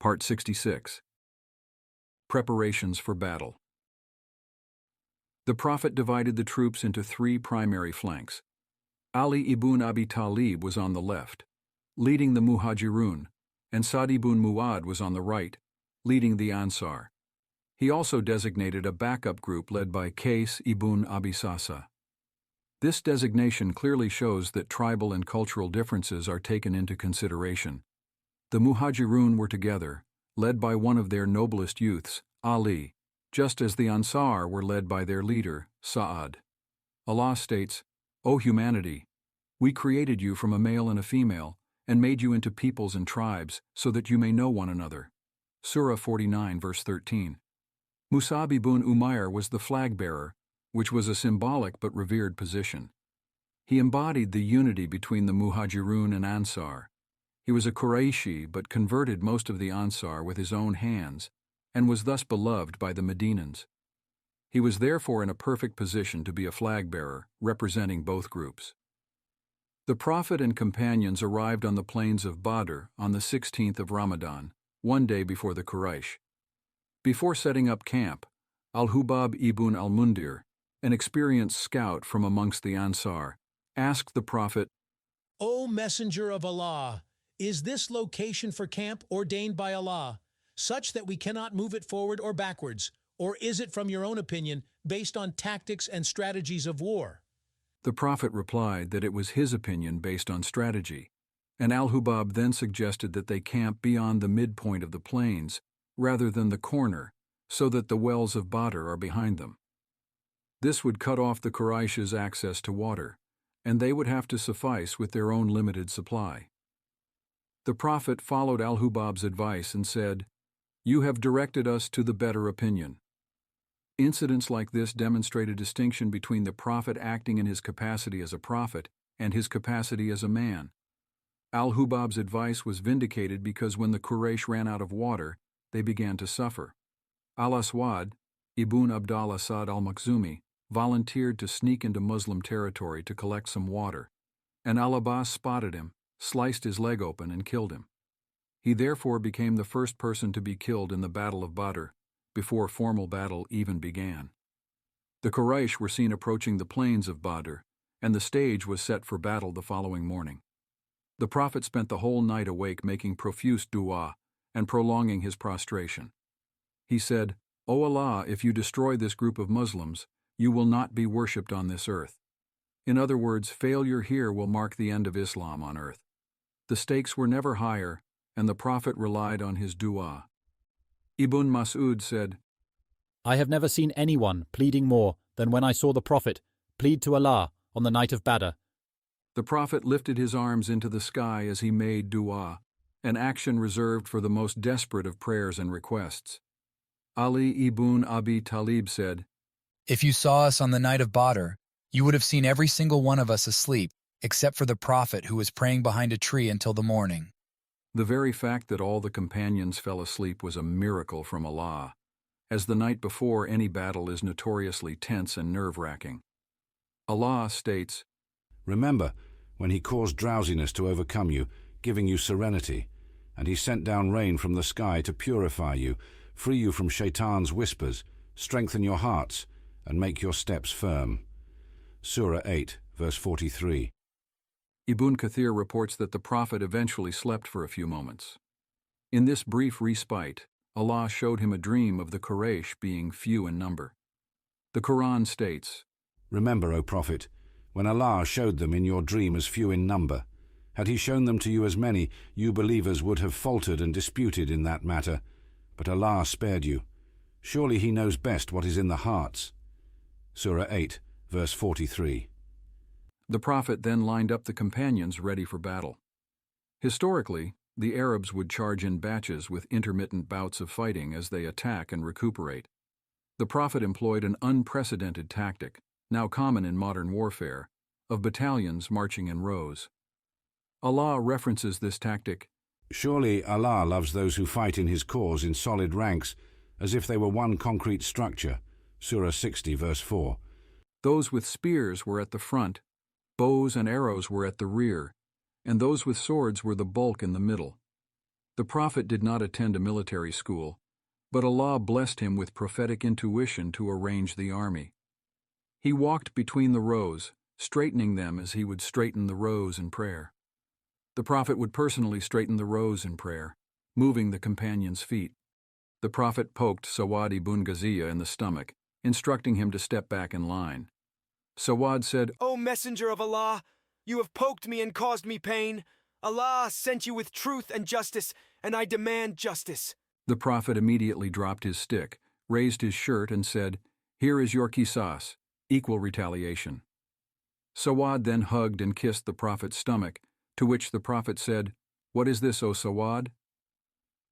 Part 66. Preparations for Battle. The Prophet divided the troops into three primary flanks. Ali ibn Abi Talib was on the left, leading the Muhajirun, and Sa'd ibn Mu'adh was on the right, leading the Ansar. He also designated a backup group led by Qais ibn Abi Sasa. This designation clearly shows that tribal and cultural differences are taken into consideration. The Muhajirun were together, led by one of their noblest youths, Ali, just as the Ansar were led by their leader, Sa'ad. Allah states, "O humanity, we created you from a male and a female, and made you into peoples and tribes, so that you may know one another." Surah 49, verse 13. Mus'ab ibn Umair was the flag-bearer, which was a symbolic but revered position. He embodied the unity between the Muhajirun and Ansar. He was a Qurayshi but converted most of the Ansar with his own hands, and was thus beloved by the Medinans. He was therefore in a perfect position to be a flag-bearer, representing both groups. The Prophet and companions arrived on the plains of Badr on the 16th of Ramadan, one day before the Quraysh. Before setting up camp, Al-Hubab ibn al-Mundir, an experienced scout from amongst the Ansar, asked the Prophet, "O Messenger of Allah, is this location for camp ordained by Allah, such that we cannot move it forward or backwards, or is it from your own opinion based on tactics and strategies of war?" The Prophet replied that it was his opinion based on strategy, and Al-Hubab then suggested that they camp beyond the midpoint of the plains, rather than the corner, so that the wells of Badr are behind them. This would cut off the Quraysh's access to water, and they would have to suffice with their own limited supply. The Prophet followed Al-Hubab's advice and said, "You have directed us to the better opinion." Incidents like this demonstrate a distinction between the Prophet acting in his capacity as a prophet and his capacity as a man. Al-Hubab's advice was vindicated because when the Quraysh ran out of water, they began to suffer. Al-Aswad, ibn Abd al-Asad al-Makhzumi, volunteered to sneak into Muslim territory to collect some water, and Al-Abbas spotted him, sliced his leg open, and killed him. He therefore became the first person to be killed in the Battle of Badr, before formal battle even began. The Quraysh were seen approaching the plains of Badr, and the stage was set for battle the following morning. The Prophet spent the whole night awake making profuse dua and prolonging his prostration. He said, "O Allah, if you destroy this group of Muslims, you will not be worshipped on this earth." In other words, failure here will mark the end of Islam on earth. The stakes were never higher, and the Prophet relied on his dua. Ibn Mas'ud said, "I have never seen anyone pleading more than when I saw the Prophet plead to Allah on the night of Badr." The Prophet lifted his arms into the sky as he made dua, an action reserved for the most desperate of prayers and requests. Ali ibn Abi Talib said, "If you saw us on the night of Badr, you would have seen every single one of us asleep, except for the Prophet who was praying behind a tree until the morning." The very fact that all the companions fell asleep was a miracle from Allah, as the night before any battle is notoriously tense and nerve-wracking. Allah states, "Remember when he caused drowsiness to overcome you, giving you serenity, and he sent down rain from the sky to purify you, free you from Shaitan's whispers, strengthen your hearts, and make your steps firm." Surah 8, verse 43. Ibn Kathir reports that the Prophet eventually slept for a few moments. In this brief respite, Allah showed him a dream of the Quraysh being few in number. The Quran states, "Remember, O Prophet, when Allah showed them in your dream as few in number. Had he shown them to you as many, you believers would have faltered and disputed in that matter. But Allah spared you. Surely he knows best what is in the hearts." Surah 8, verse 43. The Prophet then lined up the companions ready for battle. Historically, the Arabs would charge in batches with intermittent bouts of fighting as they attack and recuperate. The Prophet employed an unprecedented tactic, now common in modern warfare, of battalions marching in rows. Allah references this tactic, "Surely Allah loves those who fight in his cause in solid ranks, as if they were one concrete structure." Surah 60, verse 4. Those with spears were at the front, bows and arrows were at the rear, and those with swords were the bulk in the middle. The prophet did not attend a military school, but Allah blessed him with prophetic intuition to arrange the army. He walked between the rows, straightening them as he would straighten the rows in prayer. The prophet would personally straighten the rows in prayer, moving the companions' feet. The prophet poked Sawad ibn Ghaziyah in the stomach, instructing him to step back in line. Sawad said, "O Messenger of Allah, you have poked me and caused me pain. Allah sent you with truth and justice, and I demand justice." The prophet immediately dropped his stick, raised his shirt, and said, "Here is your qisas, equal retaliation." Sawad then hugged and kissed the prophet's stomach, to which the prophet said, "What is this, O Sawad?"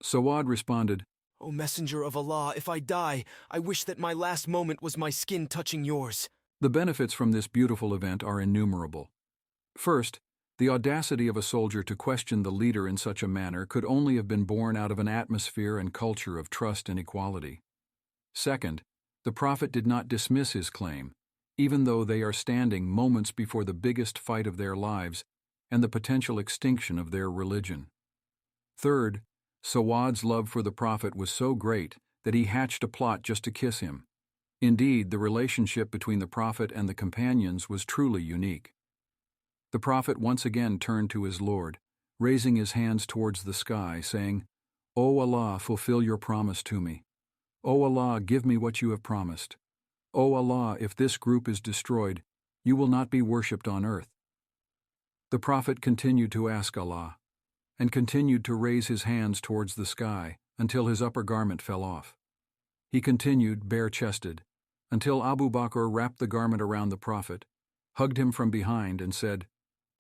Sawad responded, "O Messenger of Allah, if I die, I wish that my last moment was my skin touching yours." The benefits from this beautiful event are innumerable. First, the audacity of a soldier to question the leader in such a manner could only have been born out of an atmosphere and culture of trust and equality. Second, the prophet did not dismiss his claim, even though they are standing moments before the biggest fight of their lives and the potential extinction of their religion. Third, Sawad's love for the prophet was so great that he hatched a plot just to kiss him. Indeed, the relationship between the prophet and the companions was truly unique. The prophet once again turned to his Lord, raising his hands towards the sky, saying, "O Allah, fulfill your promise to me. O Allah, give me what you have promised. O Allah, if this group is destroyed, you will not be worshipped on earth." The prophet continued to ask Allah, and continued to raise his hands towards the sky until his upper garment fell off. He continued, bare-chested, until Abu Bakr wrapped the garment around the prophet, hugged him from behind, and said,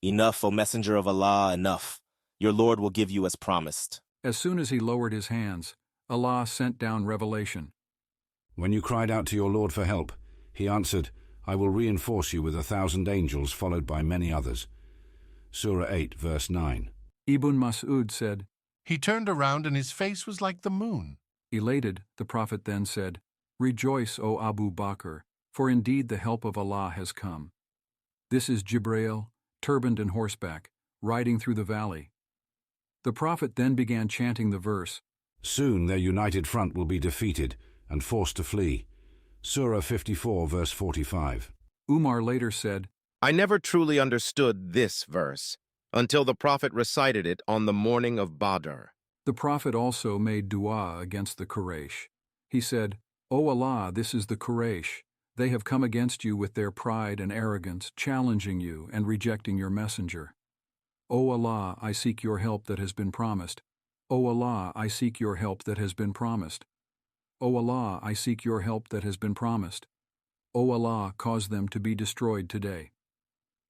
"Enough, O Messenger of Allah, enough. Your Lord will give you as promised." As soon as he lowered his hands, Allah sent down revelation. When you cried out to your Lord for help, he answered, "I will reinforce you with 1,000 angels followed by many others." Surah 8, verse 9. Ibn Mas'ud said, He turned around and his face was like the moon. Elated, the prophet then said, "Rejoice, O Abu Bakr, for indeed the help of Allah has come. This is Jibrail, turbaned and horseback, riding through the valley." The prophet then began chanting the verse, "Soon their united front will be defeated and forced to flee." Surah 54, verse 45. Umar later said, I never truly understood this verse until the Prophet recited it on the morning of Badr. The prophet also made dua against the Quraysh. He said, "O Allah, this is the Quraysh. They have come against you with their pride and arrogance, challenging you and rejecting your messenger. O Allah, I seek your help that has been promised. O Allah, I seek your help that has been promised. O Allah, I seek your help that has been promised. O Allah, cause them to be destroyed today."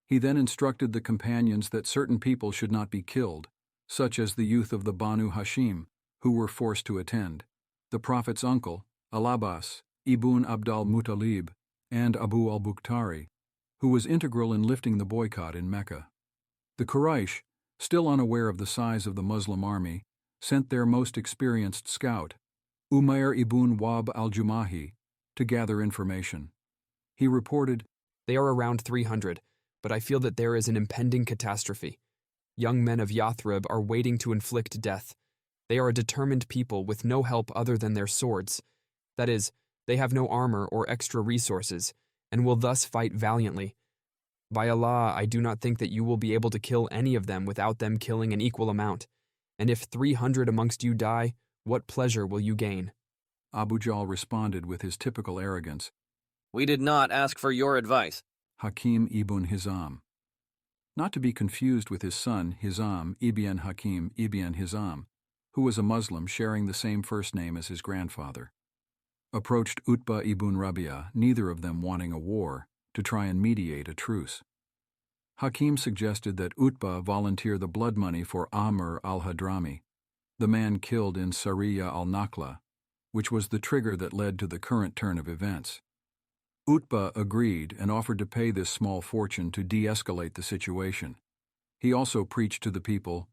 He then instructed the companions that certain people should not be killed, such as the youth of the Banu Hashim, who were forced to attend, the Prophet's uncle, Al-Abbas, Ibn Abdal Muttalib, and Abu al-Bukhtari, who was integral in lifting the boycott in Mecca. The Quraysh, still unaware of the size of the Muslim army, sent their most experienced scout, Umayr ibn Wahb al-Jumahi, to gather information. He reported, "They are around 300, but I feel that there is an impending catastrophe. Young men of Yathrib are waiting to inflict death. They are a determined people with no help other than their swords. That is, they have no armor or extra resources, and will thus fight valiantly. By Allah, I do not think that you will be able to kill any of them without them killing an equal amount. And if 300 amongst you die, what pleasure will you gain?" Abu Jahl responded with his typical arrogance, "We did not ask for your advice." Hakim ibn Hizam. Not to be confused with his son, Hizam ibn Hakim ibn Hizam, who was a Muslim sharing the same first name as his grandfather. Approached Utbah ibn Rabia, neither of them wanting a war, to try and mediate a truce. Hakim suggested that Utbah volunteer the blood money for Amr al-Hadrami, the man killed in Sariya al-Nakla, which was the trigger that led to the current turn of events. Utbah agreed and offered to pay this small fortune to de-escalate the situation. He also preached to the people,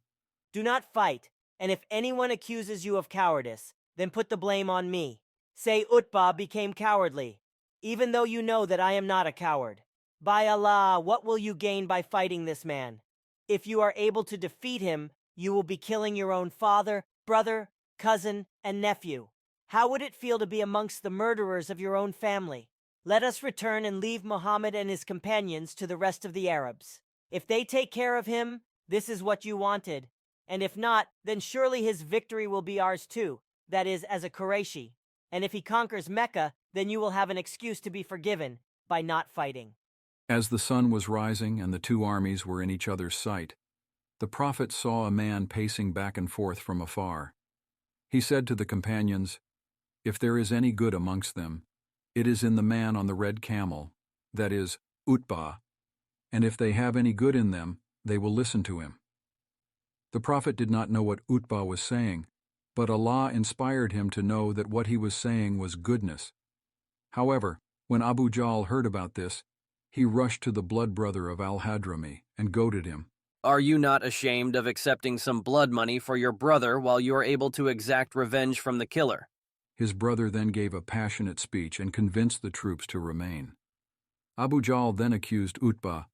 "Do not fight, and if anyone accuses you of cowardice, then put the blame on me. Say Utbah became cowardly, even though you know that I am not a coward. By Allah, what will you gain by fighting this man? If you are able to defeat him, You will be killing your own father, brother, cousin, and nephew. How would it feel to be amongst the murderers of your own family? Let us return and leave Muhammad and his companions to the rest of the Arabs. If they take care of him, this is what you wanted. And if not, then surely his victory will be ours too, that is, as a Qurayshi. And if he conquers Mecca, then you will have an excuse to be forgiven by not fighting. As the sun was rising and the two armies were in each other's sight, the Prophet saw a man pacing back and forth from afar. He said to the companions, "If there is any good amongst them, it is in the man on the red camel, that is, Utbah, and if they have any good in them, they will listen to him." The Prophet did not know what Utbah was saying, but Allah inspired him to know that what he was saying was goodness. However, when Abu Jahl heard about this, he rushed to the blood brother of Al-Hadrami and goaded him. Are you not ashamed of accepting some blood money for your brother while you are able to exact revenge from the killer? His brother then gave a passionate speech and convinced the troops to remain. Abu Jahl then accused Utbah.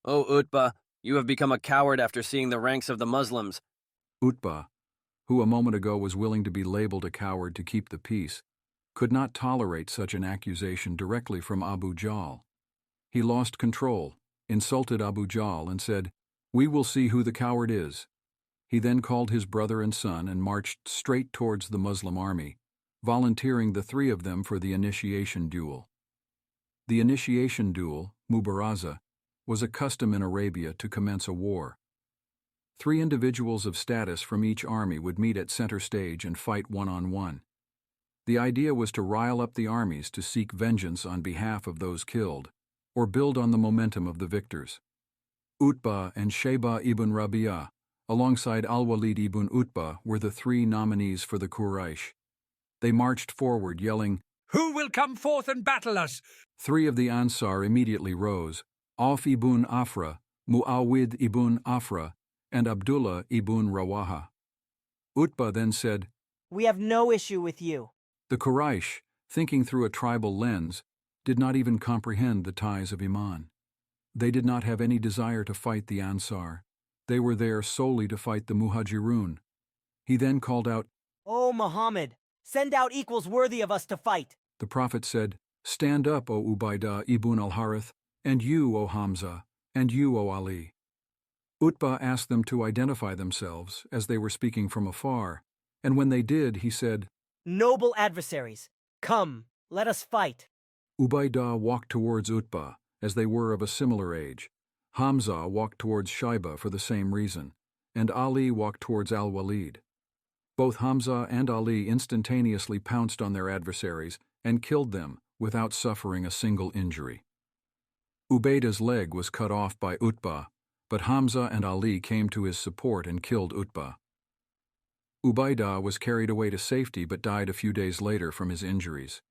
"O Utbah, you have become a coward after seeing the ranks of the Muslims." Utbah, who a moment ago was willing to be labeled a coward to keep the peace, could not tolerate such an accusation directly from Abu Jahl. He lost control, insulted Abu Jahl, and said, "We will see who the coward is." He then called his brother and son and marched straight towards the Muslim army, volunteering the three of them for the initiation duel. The initiation duel, Mubaraza, was a custom in Arabia to commence a war. 3 individuals of status from each army would meet at center stage and fight one-on-one. The idea was to rile up the armies to seek vengeance on behalf of those killed, or build on the momentum of the victors. Utbah and Shaybah ibn Rabi'ah, alongside Al-Walid ibn Utbah, were the 3 nominees for the Quraysh. They marched forward, yelling, "Who will come forth and battle us?" 3 of the Ansar immediately rose: Auf ibn Afra, Muawid ibn Afra, and Abdullah ibn Rawaha. Utbah then said, "We have no issue with you." The Quraysh, thinking through a tribal lens, did not even comprehend the ties of Iman. They did not have any desire to fight the Ansar. They were there solely to fight the Muhajirun. He then called out, "O Muhammad, send out equals worthy of us to fight." The Prophet said, "Stand up, O Ubaidah ibn al-Harith, and you, O Hamza, and you, O Ali." Utbah asked them to identify themselves, as they were speaking from afar, and when they did, he said, "Noble adversaries, come, let us fight." Ubaidah walked towards Utbah, as they were of a similar age. Hamza walked towards Shaybah for the same reason, and Ali walked towards Al-Walid. Both Hamza and Ali instantaneously pounced on their adversaries and killed them without suffering a single injury. Ubaidah's leg was cut off by Utbah, but Hamza and Ali came to his support and killed Utbah. Ubaidah was carried away to safety but died a few days later from his injuries.